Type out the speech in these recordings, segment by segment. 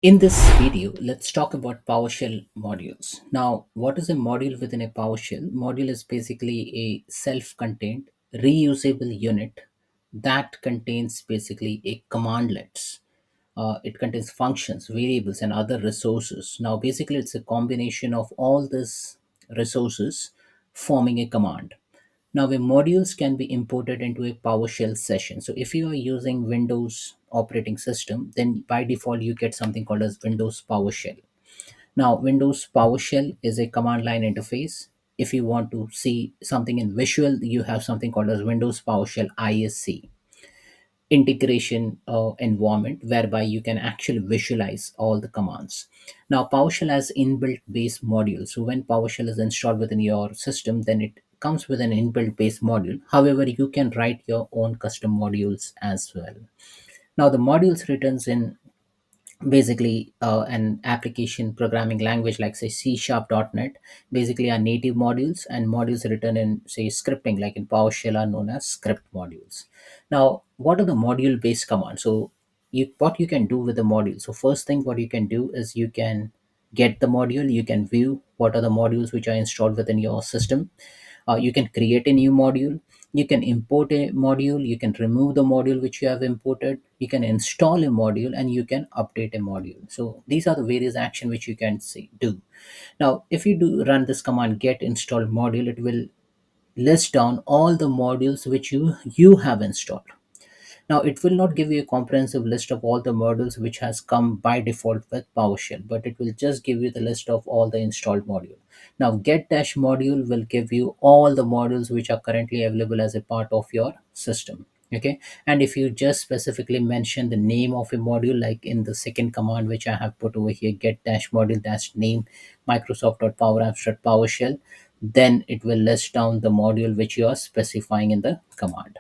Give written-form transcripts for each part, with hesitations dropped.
In this video, let's talk about PowerShell modules. Now, what is a module within a PowerShell? Module is basically a self-contained, reusable unit that contains basically a commandlets. It contains functions, variables, and other resources. Now, basically, it's a combination of all these resources forming a command. Now, the modules can be imported into a PowerShell session. So, if you are using Windows operating system, then by default you get something called as Windows PowerShell. Now, Windows PowerShell is a command line interface. If you want to see something in visual, you have something called as Windows PowerShell ISC integration environment whereby you can actually visualize all the commands. Now, PowerShell has inbuilt base module. So when PowerShell is installed within your system, then it comes with an inbuilt base module. However, you can write your own custom modules as well. Now, the modules returns in basically an application programming language like say c#.net basically are native modules, and modules written in say scripting like in PowerShell are known as script modules. Now, what are the module based commands? So what you can do with the module, so first thing what you can do is you can get the module, you can view what are the modules which are installed within your system. You can create a new module, you can import a module, you can remove the module which you have imported, you can install a module, and you can update a module. So these are the various action which you can see do. Now, if you do run this command get installed module, it will list down all the modules which you have installed. Now, it will not give you a comprehensive list of all the modules which has come by default with PowerShell, but it will just give you the list of all the installed module. Now, get dash module will give you all the modules which are currently available as a part of your system. Okay, and if you just specifically mention the name of a module, like in the second command which I have put over here, get dash module dash name Microsoft.PowerApps.PowerShell, then it will list down the module which you are specifying in the command.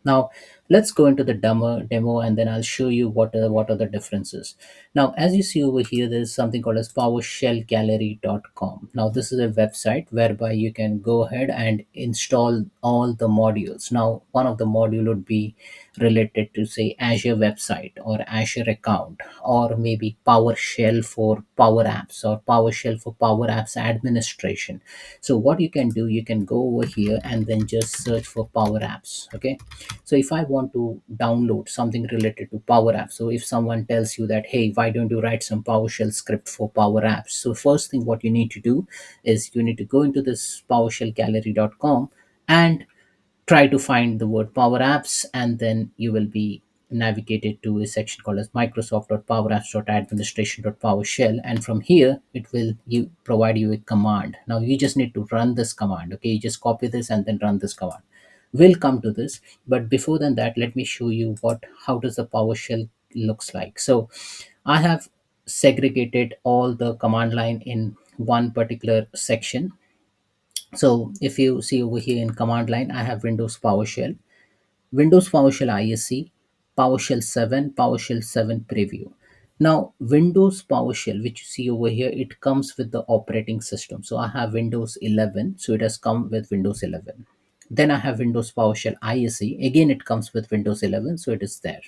Now, let's go into the demo and then I'll show you what are the differences. Now, as you see over here, there's something called as PowerShellGallery.com. Now, this is a website whereby you can go ahead and install all the modules. Now, one of the module would be related to say Azure website or Azure account, or maybe PowerShell for Power Apps or PowerShell for Power Apps administration. So what you can do, you can go over here and then just search for Power Apps. Okay, so if I want to download something related to Power Apps, so if someone tells you that, hey, why don't you write some PowerShell script for Power Apps? So first thing what you need to do is you need to go into this PowerShellGallery.com and try to find the word Power Apps, and then you will be navigated to a section called as Microsoft.PowerApps.administration.PowerShell, and from here it will you provide you a command. Now you just need to run this command. Okay, you just copy this and then run this command. We'll come to this, but before than that, let me show you what how does the PowerShell looks like. So I have segregated all the command line in one particular section. So if you see over here in command line, I have Windows PowerShell, Windows PowerShell ISC, PowerShell 7, PowerShell 7 Preview. Now, Windows PowerShell, which you see over here, it comes with the operating system. So I have Windows 11, so it has come with Windows 11. Then I have Windows PowerShell ISC, again it comes with Windows 11, so it is there.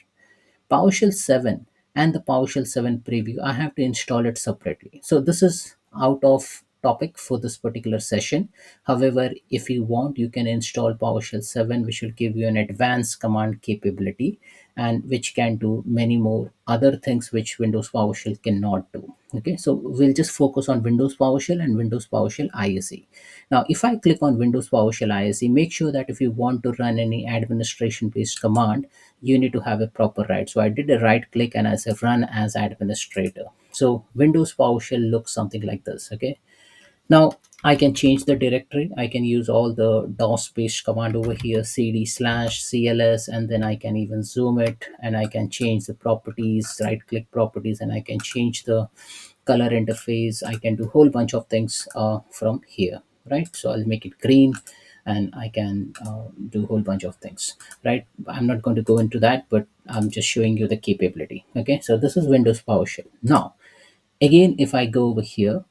PowerShell 7 and the PowerShell 7 preview, I have to install it separately. So this is out of topic for this particular session. However, if you want, you can install PowerShell 7, which will give you an advanced command capability and which can do many more other things which Windows PowerShell cannot do. Okay, so we'll just focus on Windows PowerShell and Windows PowerShell ISE. Now, if I click on Windows PowerShell ISE, make sure that if you want to run any administration based command, you need to have a proper right. So I did a right click and I said run as administrator. So Windows PowerShell looks something like this. Okay, now I can change the directory. I can use all the DOS based command over here, cd/cls, and then I can even zoom it and I can change the properties, right click properties, and I can change the color interface. I can do a whole bunch of things from here, right? So I'll make it green and I can do a whole bunch of things, right? I'm not going to go into that, but I'm just showing you the capability. Okay, so this is Windows PowerShell. Now, again, if I go over here,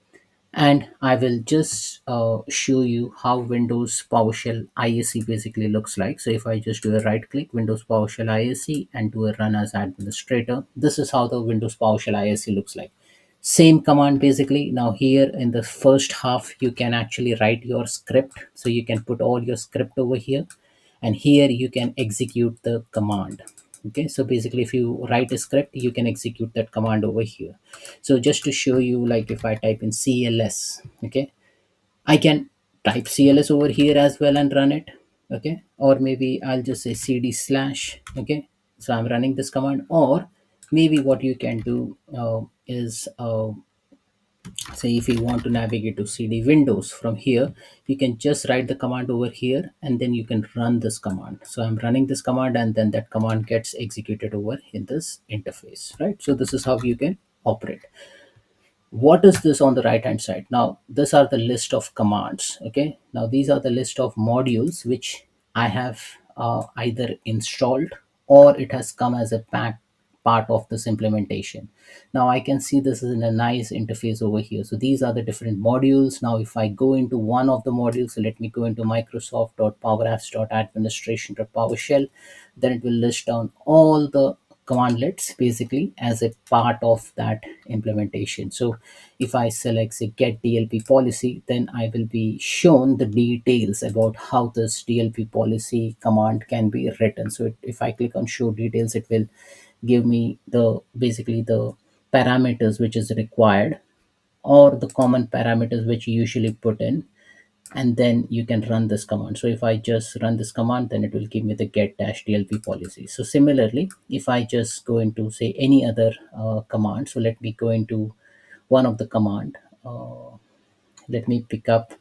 And I will just show you how Windows PowerShell ISC basically looks like. So if I just do a right click, Windows PowerShell ISC, and do a run as administrator, this is how the Windows PowerShell ISC looks like. Same command basically. Now here in the first half, you can actually write your script. So you can put all your script over here, and here you can execute the command. Okay, so basically if you write a script, you can execute that command over here. So just to show you, like if I type in cls, okay, I can type cls over here as well and run it. Okay, or maybe I'll just say cd slash. Okay, so I'm running this command. Or maybe what you can do is say if you want to navigate to cd windows, from here you can just write the command over here, and then you can run this command. So I'm running this command, and then that command gets executed over in this interface, right? So this is how you can operate. What is this on the right hand side? Now these are the list of commands. Okay, now these are the list of modules which I have either installed, or it has come as a part of this implementation. Now I can see this is in a nice interface over here. So these are the different modules. Now if I go into one of the modules, so let me go into microsoft.powerapps.administration.powershell, then it will list down all the commandlets basically as a part of that implementation. So if I select say get DLP policy, then I will be shown the details about how this DLP policy command can be written. So if I click on show details, it will give me the basically the parameters which is required, or the common parameters which you usually put in, and then you can run this command. So if I just run this command, then it will give me the get dash dlp policy. So similarly, if I just go into say any other command, so let me go into one of the command. Let me pick up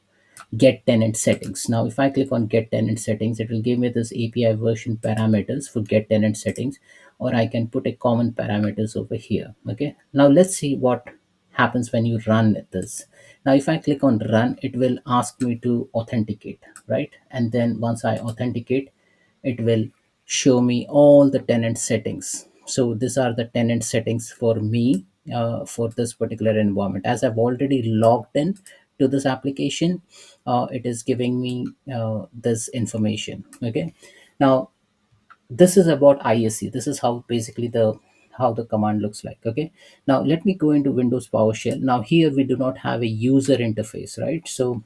get tenant settings. Now if I click on get tenant settings, it will give me this API version parameters for get tenant settings, or I can put a common parameters over here. Okay, now let's see what happens when you run this. Now if I click on run, it will ask me to authenticate, right? And then once I authenticate, it will show me all the tenant settings. So these are the tenant settings for me for this particular environment. As I've already logged in to this application, it is giving me this information. Okay, now this is about ISC. This is how basically the command looks like. Okay, now let me go into Windows PowerShell. Now here we do not have a user interface, right? So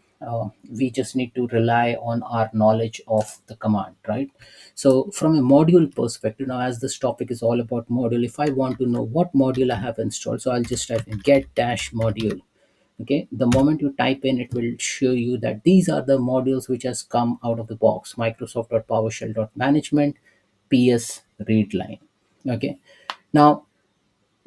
we just need to rely on our knowledge of the command, right? So from a module perspective, now as this topic is all about module, if I want to know what module I have installed, so I'll just type in get dash module. Okay, the moment you type in, it will show you that these are the modules which has come out of the box: microsoft.powershell.management ps readline. Okay, now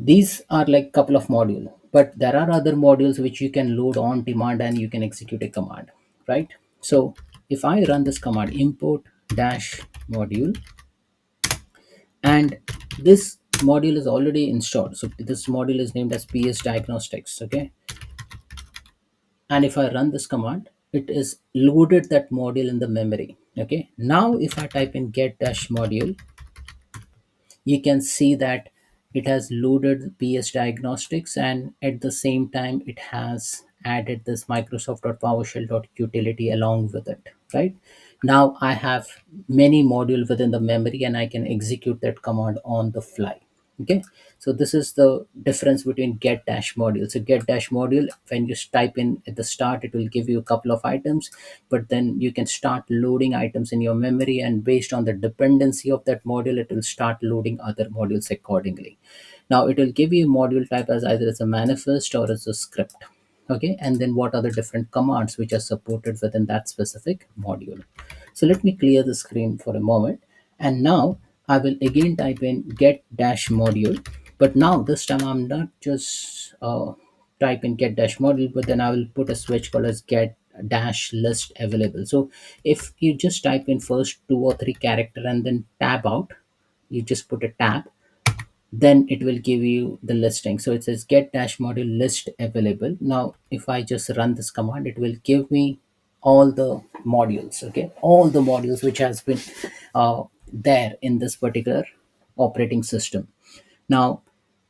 these are like couple of module, but there are other modules which you can load on demand and you can execute a command, right? So if I run this command import dash module, and this module is already installed, so this module is named as ps diagnostics. Okay, and if I run this command, it is loaded that module in the memory. Okay, now if I type in get dash module, you can see that it has loaded ps diagnostics, and at the same time it has added this microsoft.powershell.utility along with it, right? Now I have many module within the memory, and I can execute that command on the fly. Okay, so this is the difference between get dash module. So get dash module, when you type in at the start, it will give you a couple of items, but then you can start loading items in your memory, and based on the dependency of that module, it will start loading other modules accordingly. Now it will give you a module type as either as a manifest or as a script. Okay, and then what are the different commands which are supported within that specific module. So let me clear the screen for a moment, and now I will again type in get dash module, but now this time I'm not just type in get dash module, but then I will put a switch called as get dash list available. So if you just type in first two or three character and then tab out, you just put a tab, then it will give you the listing. So it says get dash module list available. Now if I just run this command, it will give me all the modules. Okay, all the modules which has been there in this particular operating system. Now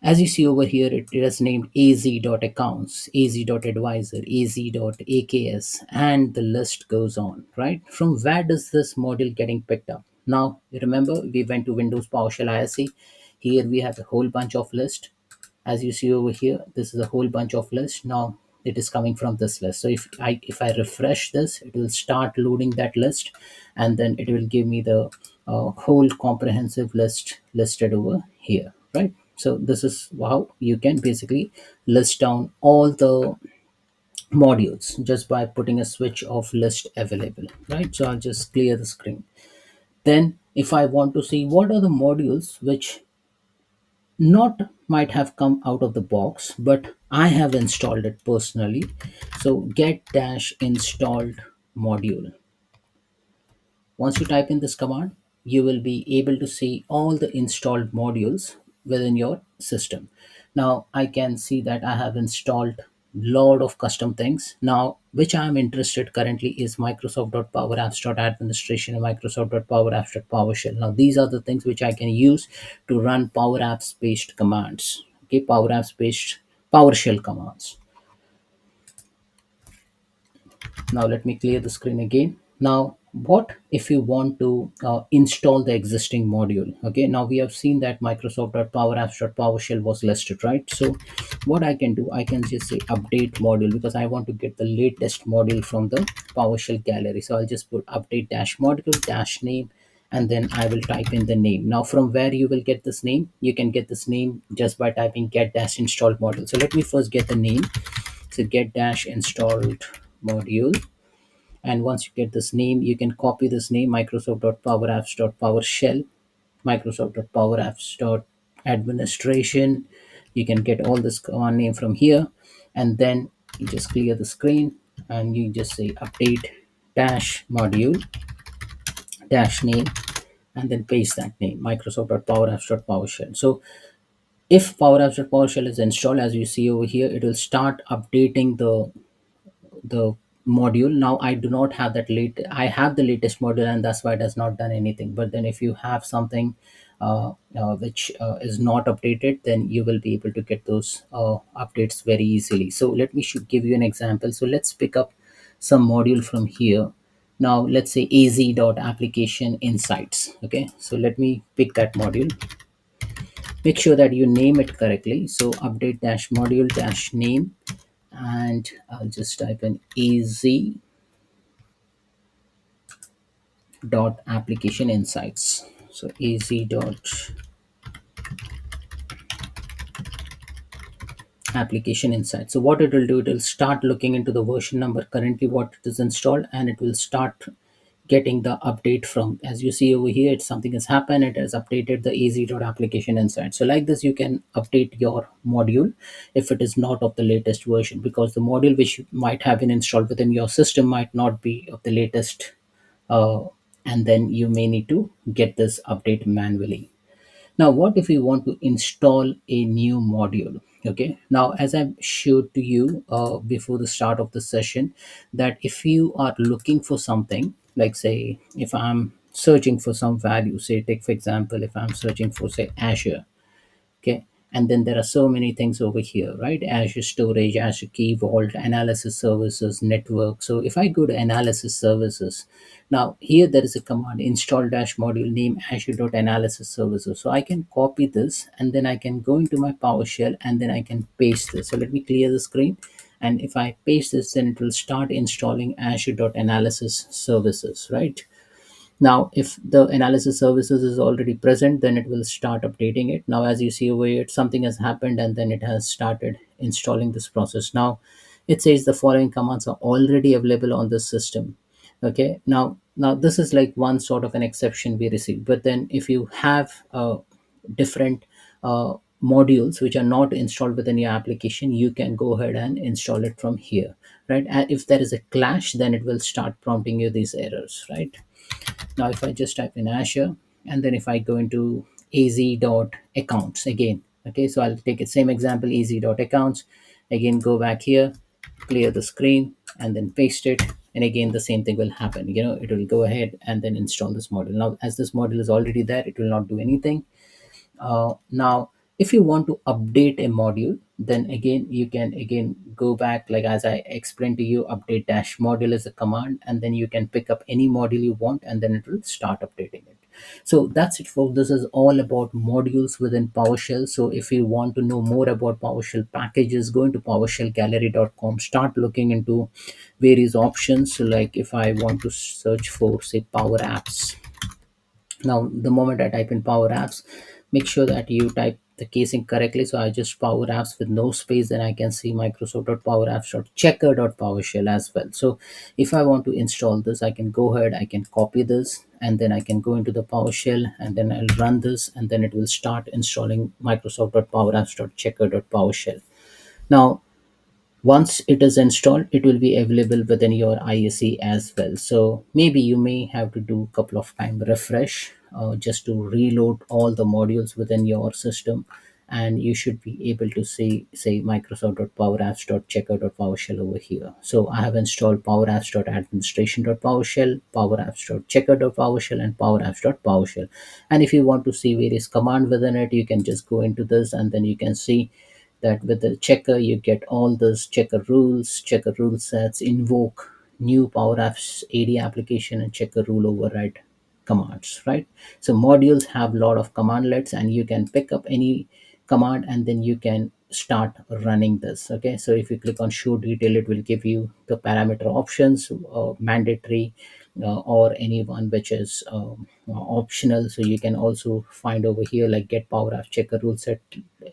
As you see over here, it is named az.accounts, az.advisor, az.aks, and the list goes on, right? From where does this module getting picked up? Now, remember, we went to Windows PowerShell ISE. Here we have a whole bunch of list. As you see over here, this is a whole bunch of list. Now it is coming from this list. So if I refresh this, it will start loading that list, and then it will give me the whole comprehensive list listed over here, right? So this is how you can basically list down all the modules just by putting a switch of list available, right? So I'll just clear the screen. Then if I want to see what are the modules which not might have come out of the box, but I have installed it personally. So get dash installed module. Once you type in this command, you will be able to see all the installed modules within your system. Now I can see that I have installed lot of custom things. Now, which I am interested currently is Microsoft.PowerApps.administration and Microsoft.PowerApps.PowerShell. Now these are the things which I can use to run Power Apps based commands. Okay, Power Apps based PowerShell commands. Now let me clear the screen again. Now what if you want to install the existing module? Okay, now we have seen that Microsoft.PowerApps.PowerShell was listed, right? So what I can do, I can just say update module, because I want to get the latest module from the PowerShell gallery. So I'll just put update dash module dash name, and then I will type in the name. Now from where you will get this name? You can get this name just by typing get dash installed module. So let me first get the name. So get dash installed module, and once you get this name, you can copy this name, microsoft.powerapps.powershell, microsoft.powerapps.administration. You can get all this command name from here, and then you just clear the screen and you just say update dash module dash name, and then paste that name, microsoft.powerapps.powershell. So if PowerApps.PowerShell is installed, as you see over here, it will start updating the module. Now I do not have that late, I have the latest module, and that's why it has not done anything. But then if you have something which is not updated, then you will be able to get those updates very easily. So let me should give you an example. So let's pick up some module from here. Now let's say az.application insights. Okay, so let me pick that module. Make sure that you name it correctly. So update dash module dash name, and I'll just type in az dot application insights. So az dot application insights. So what it will do, it will start looking into the version number currently what it is installed, and it will start getting the update from, as you see over here, it's something has happened, it has updated the az dot application insight. So like this you can update your module if it is not of the latest version, because the module which might have been installed within your system might not be of the latest, uh, and then you may need to get this update manually. Now, what if you want to install a new module? Okay. Now, as I showed to you before the start of the session, that if you are looking for something, like say, if I'm searching for some value, say, take for example, if I'm searching for say Azure, okay, and then there are so many things over here, right? Azure storage, Azure key vault, analysis services, network. So if I go to analysis services, now here there is a command install dash module name azure.analysis services. So I can copy this, and then I can go into my PowerShell, and then I can paste this. So let me clear the screen, and if I paste this, then it will start installing azure.analysis services, right? Now, if the analysis services is already present, then it will start updating it. Now, as you see over here, something has happened, and then it has started installing this process. Now, it says the following commands are already available on this system. Okay. Now this is like one sort of an exception we received. But then if you have different uh, modules which are not installed within your application, you can go ahead and install it from here, right? And if there is a clash, then it will start prompting you these errors, right? Now, if I just type in Azure, and then if I go into az.accounts again, okay, so I'll take the same example, az.accounts, again, go back here, clear the screen, and then paste it. And again, the same thing will happen. It will go ahead and then install this module. Now, as this module is already there, it will not do anything. Now, If you want to update a module, then again you can again go back, like as I explained to you, update dash module is a command, and then you can pick up any module you want and then it will start updating it. So that's it, folks. This is all about modules within PowerShell. So if you want to know more about PowerShell packages, go into PowerShellGallery.com, start looking into various options. So like if I want to search for say Power Apps, now the moment I type in Power Apps, make sure that you type the casing correctly. So I just Power Apps with no space, then I can see microsoft.powerapps.checker.powershell as well. So if I want to install this, I can go ahead, I can copy this, and then I can go into the PowerShell, and then I'll run this, and then it will start installing microsoft.powerapps.checker.powershell. Now once it is installed, it will be available within your ISE as well. So maybe you may have to do a couple of time refresh just to reload all the modules within your system, and you should be able to see say microsoft.powerapps.checker.powershell over here. So I have installed powerapps.administration.powershell, powerapps.checker.powershell, and powerapps.powershell. And if you want to see various command within it, you can just go into this, and then you can see that with the checker you get all those checker rule sets, invoke new power apps AD application, and checker rule override commands, right? So modules have a lot of commandlets, and you can pick up any command and then you can start running this. Okay, so if you click on show detail, it will give you the parameter options, mandatory, or any one which is optional. So you can also find over here like get power apps checker rule set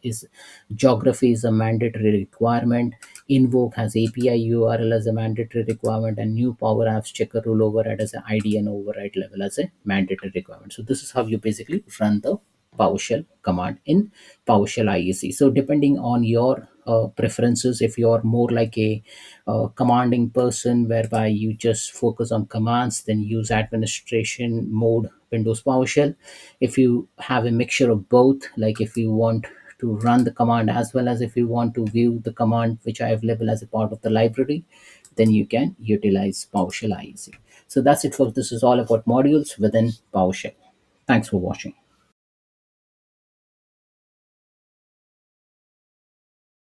is geography is a mandatory requirement, invoke has API URL as a mandatory requirement, and new power apps checker rule override as an ID and override level as a mandatory requirement. So this is how you basically run the PowerShell command in PowerShell IEC. So depending on your preferences, if you're more like a commanding person whereby you just focus on commands, then use administration mode Windows PowerShell. If you have a mixture of both, like if you want to run the command as well as if you want to view the command which I have labeled as a part of the library, then you can utilize PowerShell IEC. So that's it, folks. This is all about modules within PowerShell. Thanks for watching.